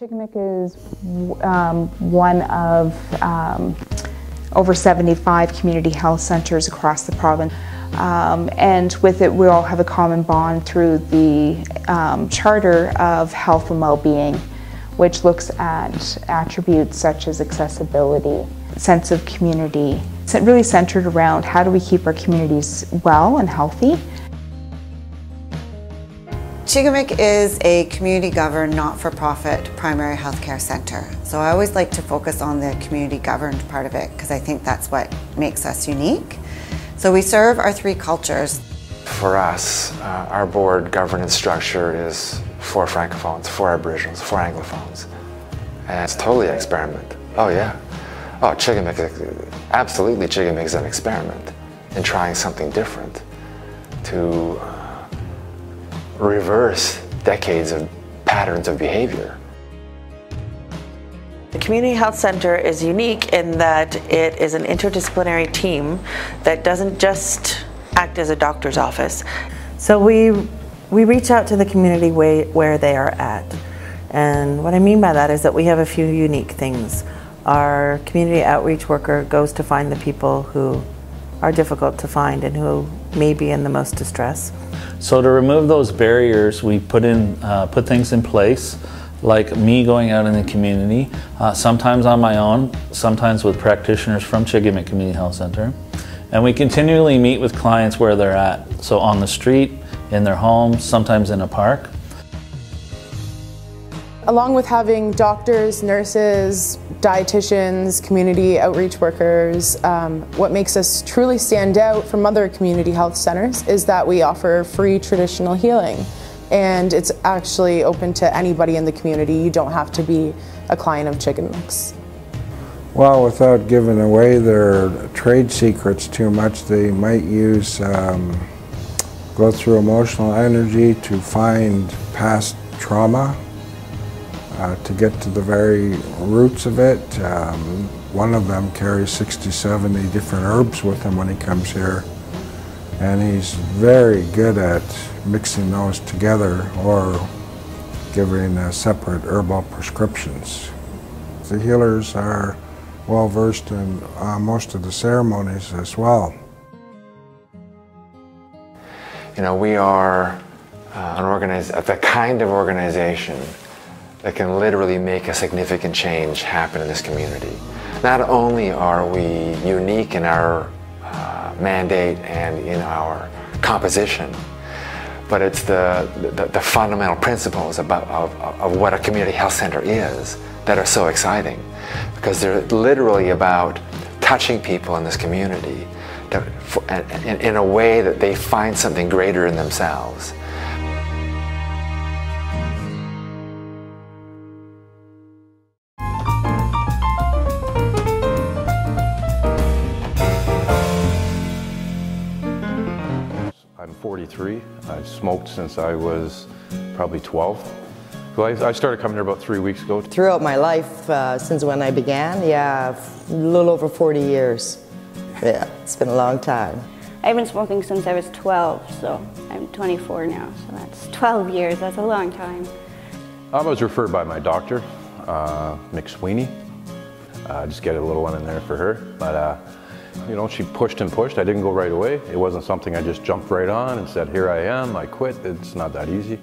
Chigimik is one of over 75 community health centres across the province. And with it, we all have a common bond through the Charter of Health and Wellbeing, which looks at attributes such as accessibility, sense of community. It's really centred around how do we keep our communities well and healthy. Chigimik is a community-governed, not-for-profit primary healthcare centre. So I always like to focus on the community-governed part of it because I think that's what makes us unique. So we serve our three cultures. For us, our board governance structure is 4 Francophones, 4 Aboriginals, 4 Anglophones. And it's totally an experiment. Oh yeah. Oh, Chigimik, absolutely Chigimik is an experiment in trying something different to reverse decades of patterns of behavior. The Community Health Center is unique in that it is an interdisciplinary team that doesn't just act as a doctor's office. So we reach out to the community where they are at. And what I mean by that is that we have a few unique things. Our community outreach worker goes to find the people who are difficult to find and who may be in the most distress. So to remove those barriers, we put things in place, like me going out in the community, sometimes on my own, sometimes with practitioners from Chigimik Community Health Center. And we continually meet with clients where they're at, so on the street, in their homes, sometimes in a park. Along with having doctors, nurses, dietitians, community outreach workers, what makes us truly stand out from other community health centers is that we offer free traditional healing. And it's actually open to anybody in the community. You don't have to be a client of Chigimik's. Well, without giving away their trade secrets too much, they might go through emotional energy to find past trauma. To get to the very roots of it. One of them carries 60, 70 different herbs with him when he comes here. And he's very good at mixing those together or giving separate herbal prescriptions. The healers are well versed in most of the ceremonies as well. You know, we are the kind of organization that can literally make a significant change happen in this community. Not only are we unique in our mandate and in our composition, but it's the fundamental principles of what a community health center is that are so exciting, because they're literally about touching people in this community in a way that they find something greater in themselves. I'm 43. I've smoked since I was probably 12. So I started coming here about 3 weeks ago. Throughout my life, since when I began, yeah, a little over 40 years. Yeah, it's been a long time. I've been smoking since I was 12, so I'm 24 now, so that's 12 years, that's a long time. I was referred by my doctor, Mick Sweeney. Just get a little one in there for her. But you know, she pushed and pushed. I didn't go right away. It wasn't something I just jumped right on and said, here I am, I quit. It's not that easy.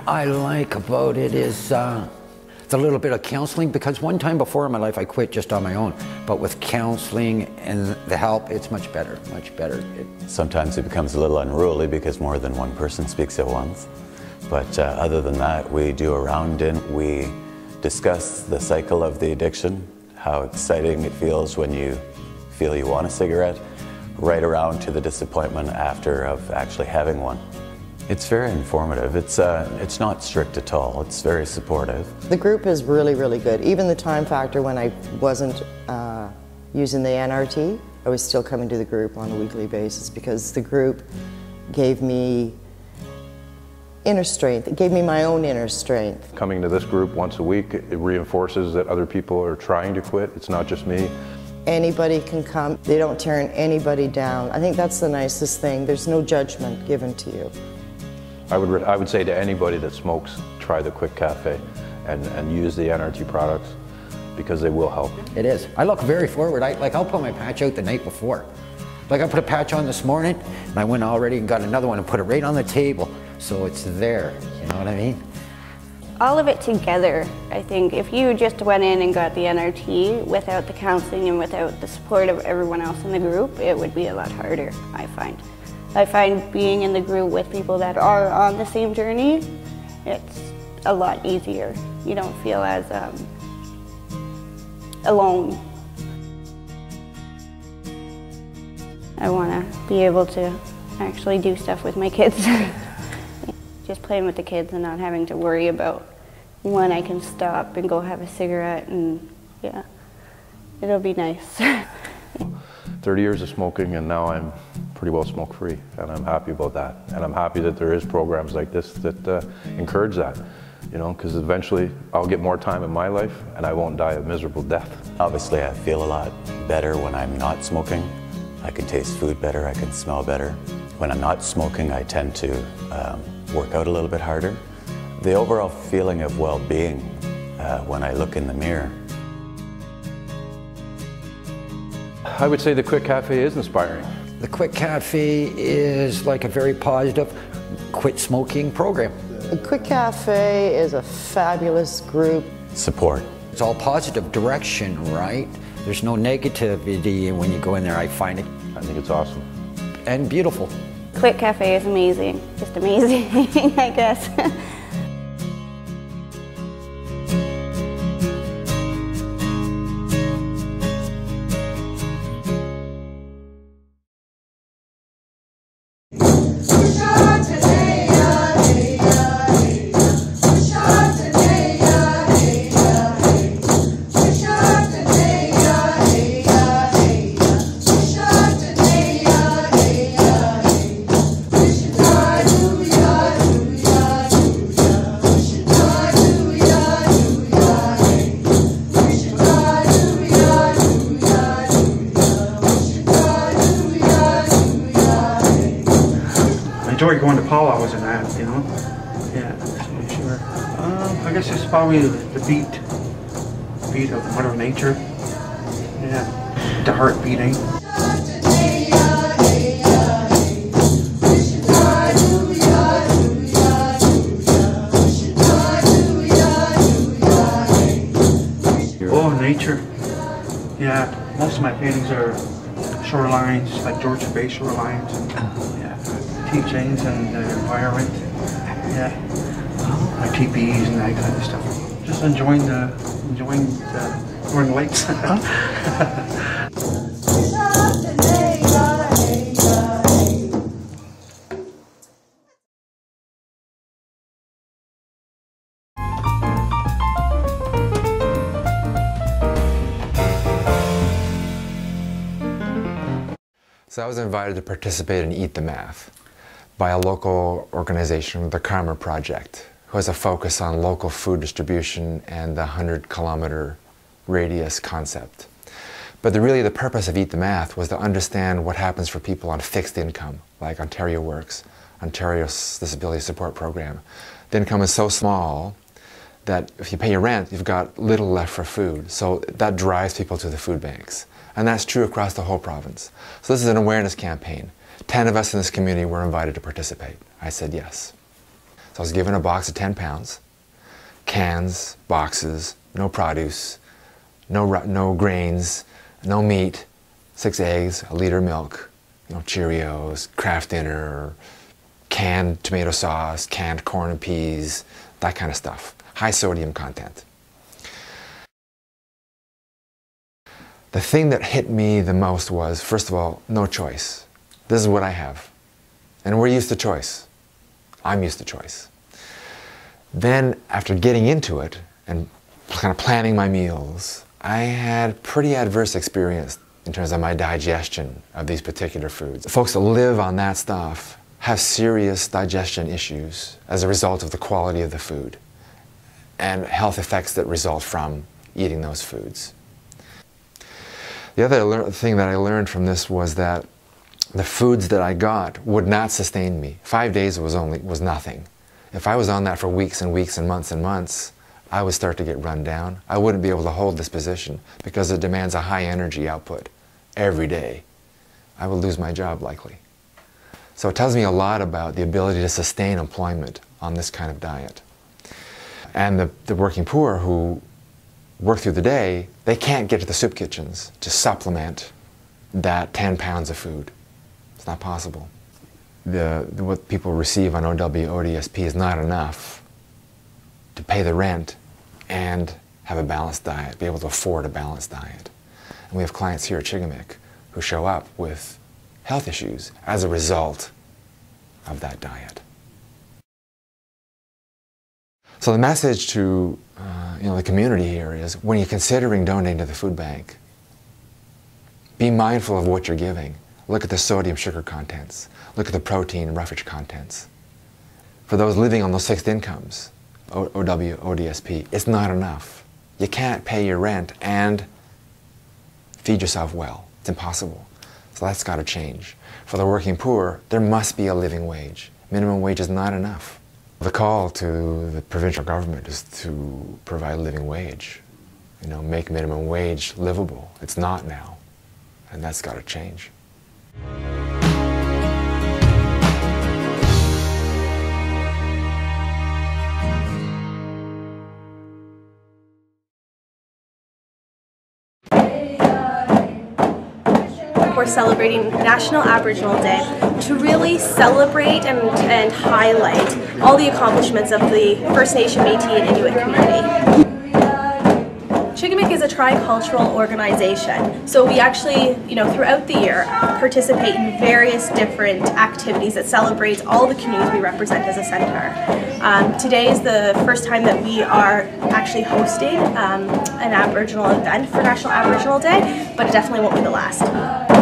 I like about it is it's a little bit of counseling, because one time before in my life I quit just on my own. But with counseling and the help, it's much better, much better. Sometimes it becomes a little unruly because more than one person speaks at once. But other than that, we do a round-in. We discuss the cycle of the addiction, how exciting it feels when you feel you want a cigarette, right around to the disappointment after of actually having one. It's very informative. It's not strict at all. It's very supportive. The group is really, really good. Even the time factor when I wasn't using the NRT, I was still coming to the group on a weekly basis because the group gave me inner strength. It gave me my own inner strength. Coming to this group once a week, it reinforces that other people are trying to quit. It's not just me. Anybody can come. They don't turn anybody down. I think that's the nicest thing. There's no judgment given to you. I would say to anybody that smokes, try the Quick Cafe and use the NRT products because they will help. It is. I look very forward. I'll put my patch out the night before. Like I put a patch on this morning and I went already and got another one and put it right on the table so it's there. You know what I mean? All of it together, I think. If you just went in and got the NRT without the counseling and without the support of everyone else in the group, it would be a lot harder, I find. I find being in the group with people that are on the same journey, it's a lot easier. You don't feel as alone. I want to be able to actually do stuff with my kids. Just playing with the kids and not having to worry about when I can stop and go have a cigarette, and yeah, it'll be nice. 30 years of smoking and now I'm pretty well smoke free, and I'm happy about that. And I'm happy that there is programs like this that encourage that, you know, because eventually I'll get more time in my life and I won't die a miserable death. Obviously I feel a lot better when I'm not smoking. I can taste food better, I can smell better. When I'm not smoking, I tend to work out a little bit harder. The overall feeling of well-being when I look in the mirror. I would say the Quick Cafe is inspiring. The Quick Cafe is like a very positive quit smoking program. The Quick Cafe is a fabulous group. Support. It's all positive direction, right? There's no negativity when you go in there, I find it. I think it's awesome. And beautiful. Quick Cafe is amazing, just amazing, I guess. enjoy going to Paula was in that, you know. Yeah, sure. I guess it's probably the beat of Mother Nature. Yeah, the heart beating. Oh, nature. Yeah, most of my paintings are shorelines, like Georgia Bay shorelines, and yeah, teachings and the environment. Yeah, my teepees and that kind of stuff. Just enjoying the Northern Lights. So I was invited to participate in Eat the Math by a local organization, the Karma Project, who has a focus on local food distribution and the 100-kilometer radius concept. But really the purpose of Eat the Math was to understand what happens for people on fixed income, like Ontario Works, Ontario's Disability Support Program. The income is so small that if you pay your rent, you've got little left for food. So that drives people to the food banks. And that's true across the whole province. So this is an awareness campaign. 10 of us in this community were invited to participate. I said yes. So I was given a box of 10 pounds, cans, boxes, no produce, no grains, no meat, 6 eggs, a liter of milk, Cheerios, Kraft Dinner, canned tomato sauce, canned corn and peas, that kind of stuff. High sodium content. The thing that hit me the most was, first of all, no choice. This is what I have. And we're used to choice. I'm used to choice. Then, after getting into it and kind of planning my meals, I had pretty adverse experience in terms of my digestion of these particular foods. The folks that live on that stuff have serious digestion issues as a result of the quality of the food and health effects that result from eating those foods. The other thing that I learned from this was that the foods that I got would not sustain me. 5 days was nothing. If I was on that for weeks and weeks and months, I would start to get run down. I wouldn't be able to hold this position because it demands a high energy output every day. I would lose my job likely. So it tells me a lot about the ability to sustain employment on this kind of diet. And the working poor who work through the day, they can't get to the soup kitchens to supplement that 10 pounds of food. It's not possible. What people receive on OWODSP is not enough to pay the rent and have a balanced diet, be able to afford a balanced diet. And we have clients here at Chigimik who show up with health issues as a result of that diet. So the message to the community here is, when you're considering donating to the food bank, be mindful of what you're giving. Look at the sodium sugar contents. Look at the protein and roughage contents. For those living on those fixed incomes, OWODSP, it's not enough. You can't pay your rent and feed yourself well. It's impossible. So that's got to change. For the working poor, there must be a living wage. Minimum wage is not enough. The call to the provincial government is to provide a living wage. Make minimum wage livable. It's not now. And that's got to change. We're celebrating National Aboriginal Day to really celebrate and highlight all the accomplishments of the First Nation, Métis and Inuit community. Chigimik is a tricultural organization, so we actually, throughout the year participate in various different activities that celebrate all the communities we represent as a centre. Today is the first time that we are actually hosting an Aboriginal event for National Aboriginal Day, but it definitely won't be the last.